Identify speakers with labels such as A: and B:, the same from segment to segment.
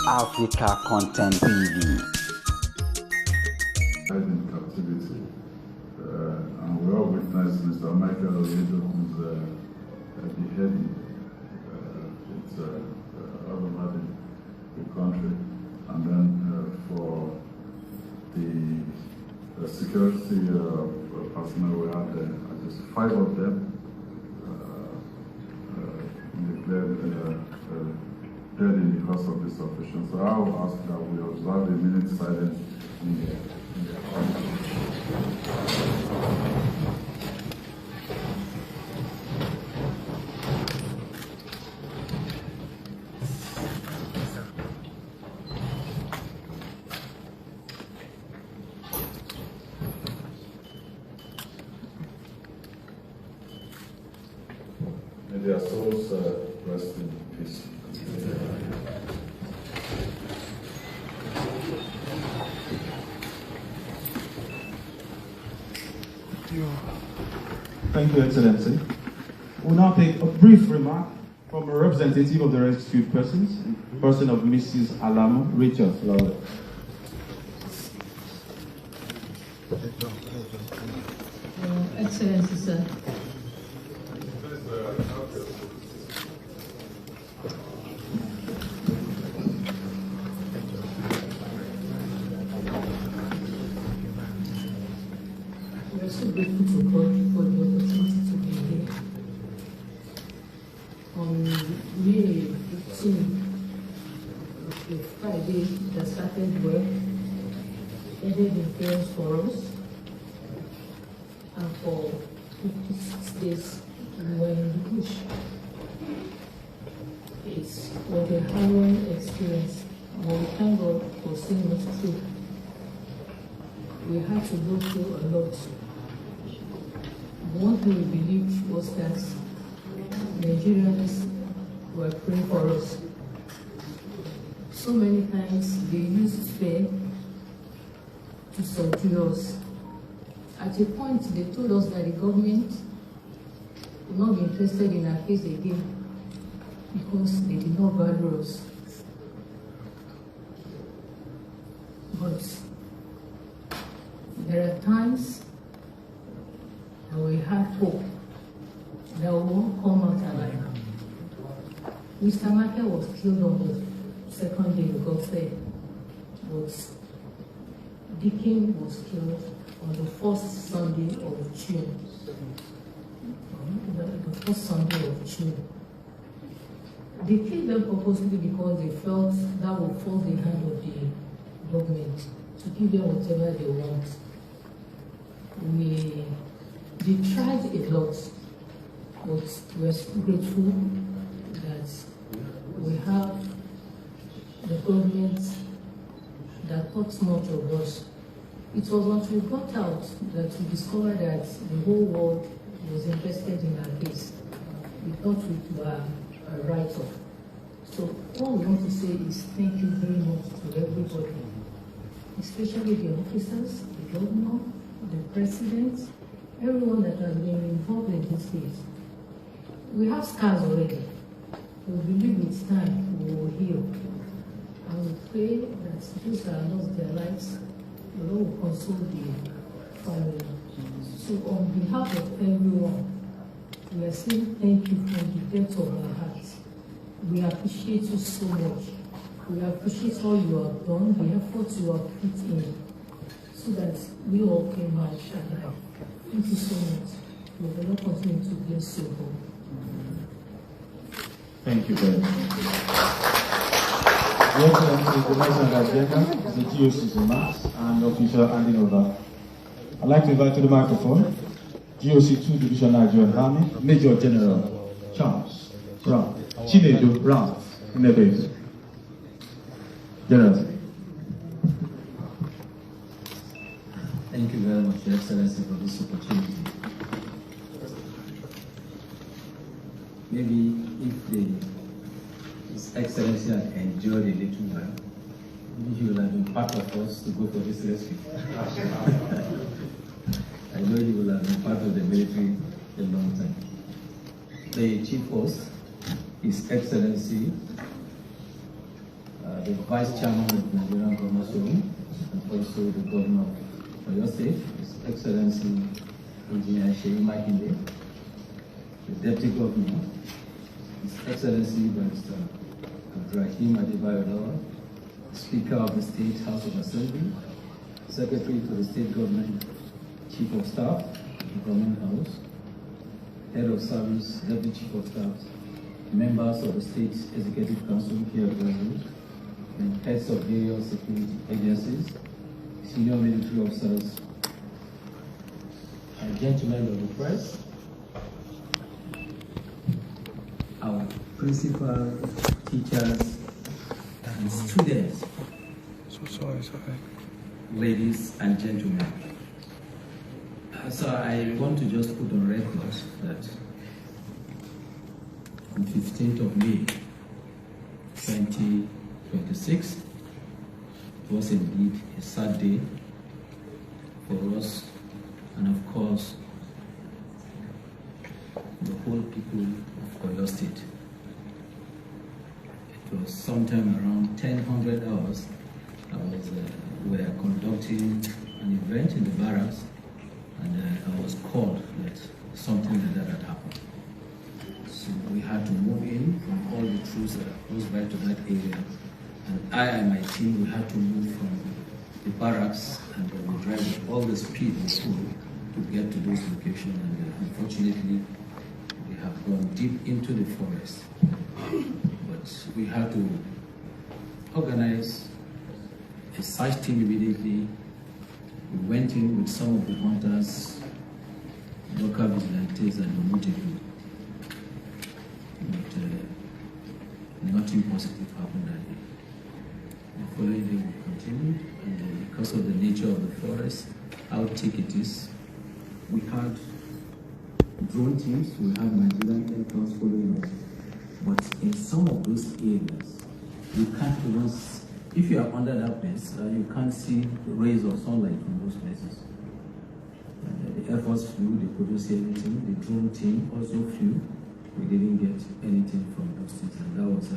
A: Africa Content TV.
B: In captivity, and we all witnessed Mr. Michael Orire, who's beheading. It's all over the country, and then for the security personnel, we had just 5 of them declared dead in the course of this operation. So I will ask that we observe a minute silence in the May their souls rest in peace.
C: Thank you, Excellency. We'll now take a brief remark from a representative of the rescued persons, person of Mrs. Alamo, Rachel Flower.
D: Excellency, sir. We are so grateful to God for the opportunity to be here. On May 15th, the Friday that started work, ended in chaos for us, and for 56 days we were in the bush. It was a harrowing experience, but we thank God for seeing us through. We had to go through a lot. One thing we believed was that Nigerians were praying for us. So many times they used fear to subdue us. At a point, they told us that the government would not be interested in our case again because they did not value us. But there are times that we have hope that we won't come out alive. Mr. Michael was killed on the second day we got there, but Deacon was killed on the first Sunday of June. The first Sunday of June. They killed them purposely because they felt that would force the hand of the government to give them whatever they want. They tried a lot, but we're so grateful that we have the government that thought much of us. It was once we got out that we discovered that the whole world was interested in our case. We thought we were a write-off. So all we want to say is thank you very much to everybody, especially the officers, the governor, the president, everyone that has been involved in this case. We have scars already. We believe with time we will heal. And we pray that those that have lost their lives, the Lord will console the family. So on behalf of everyone, we are saying thank you from the depth of our hearts. We appreciate you so much. We appreciate all you have done, the efforts you have put in, so that we all came out alive. Thank you so much. May the Lord continue to bless you all.
C: Thank you very much. The Excellency, the next on the agenda is the GOC's remarks and official handing over. I'd like to invite to the microphone GOC 2 Division Nigerian Army, Major General Charles Brown, Chinedu Brown, Nebedu. General.
E: Thank you very much, Your Excellency, for this opportunity. Maybe if His Excellency had endured a little while, maybe he would have been part of us to go for this rescue. I know he will have been part of the military a long time. The Chief Host, His Excellency, the the Vice Chairman of the Nigerian Governors Forum, and also the Governor of your state, His Excellency Engineer Seyi Makinde, the Deputy Governor, His Excellency Barrister Abductedvictim, Speaker of the State House of Assembly, Secretary to the State Government, Chief of Staff, the Government House, Head of Service, Deputy Chief of Staff, members of the State Executive Council here present, and heads of various security agencies, senior military officers, and gentlemen of the press, our principal, teachers, and students, ladies and gentlemen. So I want to just put on record that on 15th of May 2026, it was indeed a sad day for us and of course the whole people of Oyo State. It was sometime around 10:00 hours. We were conducting an event in the barracks, and I was called that something like that had happened. So we had to move in from all the troops that are close by to that area. And I and my team, we had to move from the barracks, and we drive with all the speed in school to get to those locations. And unfortunately, we have gone deep into the forest. But we had to organize a search team immediately. We went in with some of the hunters, local vigilantes, and the multiple. But nothing positive happened that day. The following day we continued, and because of the nature of the forest, how thick it is, we had drone teams, we had Nigerian aircraft following us. But in some of those areas, you can't even, if you are under that place, you can't see the rays of sunlight from those places. The Air Force flew, they couldn't see anything. The drone team also flew. We didn't get anything from those things, and that was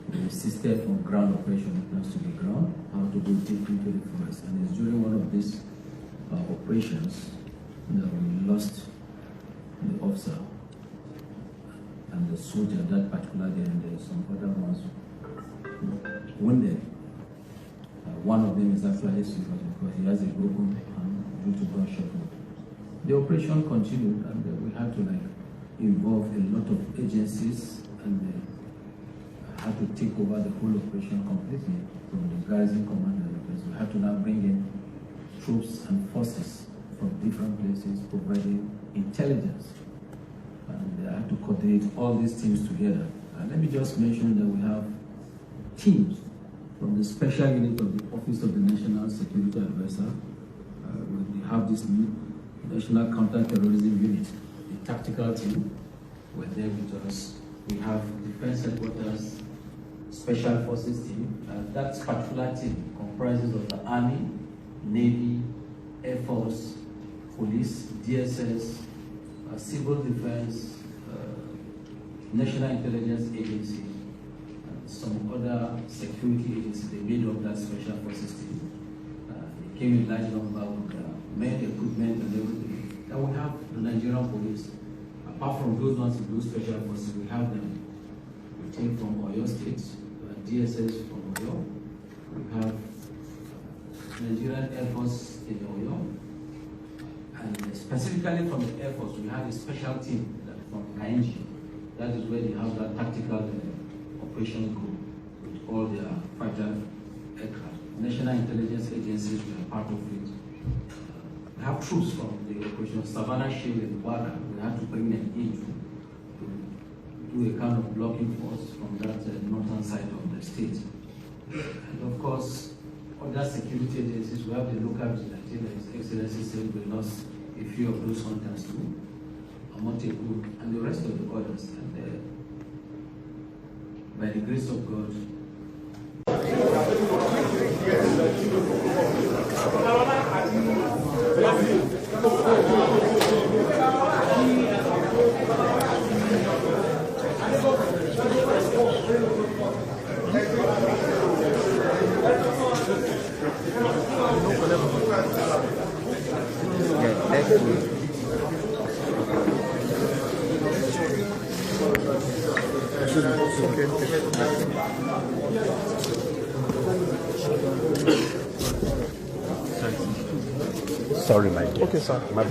E: we insisted on ground operation plans to the ground, how to go deep into the forest. And it's during one of these operations that we lost the officer and the soldier that particular day, and there's some other ones wounded. One of them is actually serious because he has a broken hand due to gunshot wound. The operation continued, and we had to involve a lot of agencies, and had to take over the whole operation completely from the garrison commander, because we had to now bring in troops and forces from different places providing intelligence, and I had to coordinate all these teams together. And let me just mention that we have teams from the special unit of the Office of the National Security Advisor. We have this new National Counter-Terrorism Unit, the tactical team, were there with us. We have Defense Headquarters Special Forces team. That particular team comprises of the Army, Navy, Air Force, Police, DSS, Civil Defense, National Intelligence Agency, and some other security agencies. They made up that Special Forces team. They came in large number with main equipment and everything. Then we have the Nigerian Police. Apart from those ones in those special forces, we have them. We came from Oyo State, DSS from Oyo. We have Nigerian Air Force in Oyo. And specifically from the Air Force, we have a special team from Makinde. That is where they have that tactical operation group with all their fighter aircraft. National intelligence agencies were part of it. We have troops from the operation Savannah Shield and Waka. We had to bring them in to do a kind of blocking force from that northern side of the state. And of course, other security agencies, we have the local vigilante, like His Excellency said, we lost a few of those hunters too, Amoteku, and the rest of the others. And by the grace of God,
A: Sorry, my dear.
F: Okay, sir.
A: My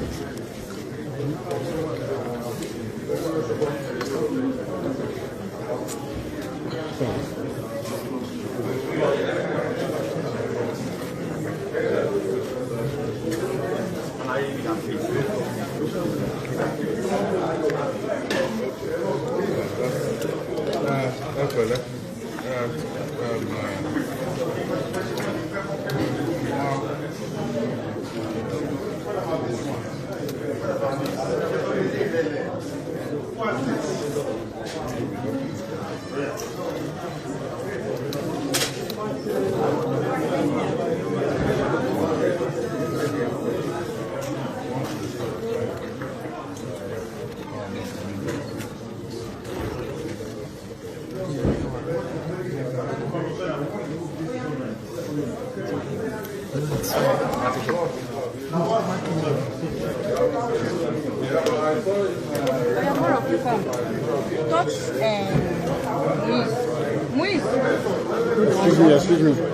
F: Excuse me.